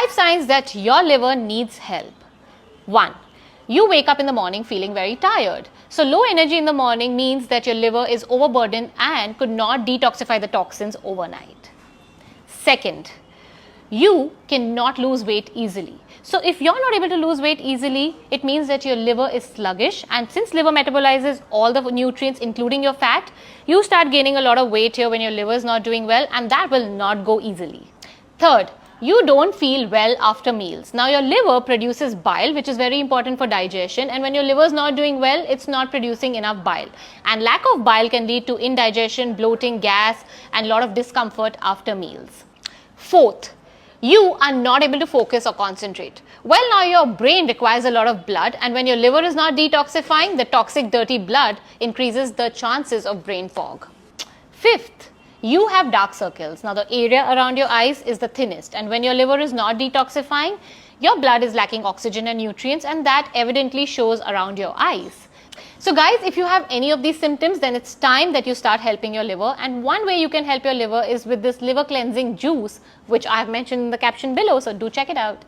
5 signs that your liver needs help. 1. You wake up in the morning feeling very tired. So low energy in the morning means that your liver is overburdened and could not detoxify the toxins overnight. Second, you cannot lose weight easily. So if you're not able to lose weight easily, it means that your liver is sluggish, and since liver metabolizes all the nutrients including your fat, you start gaining a lot of weight here when your liver is not doing well, and that will not go easily. Third, you don't feel well after meals. Now your liver produces bile, which is very important for digestion, and when your liver is not doing well, it's not producing enough bile, and lack of bile can lead to indigestion, bloating, gas, and a lot of discomfort after meals. Fourth, you are not able to focus or concentrate. Well, now your brain requires a lot of blood, and when your liver is not detoxifying, the toxic dirty blood increases the chances of brain fog. Fifth, you have dark circles. Now the area around your eyes is the thinnest, and when your liver is not detoxifying, your blood is lacking oxygen and nutrients, and that evidently shows around your eyes. So guys, if you have any of these symptoms, then it's time that you start helping your liver, and one way you can help your liver is with this liver cleansing juice, which I have mentioned in the caption below, so do check it out.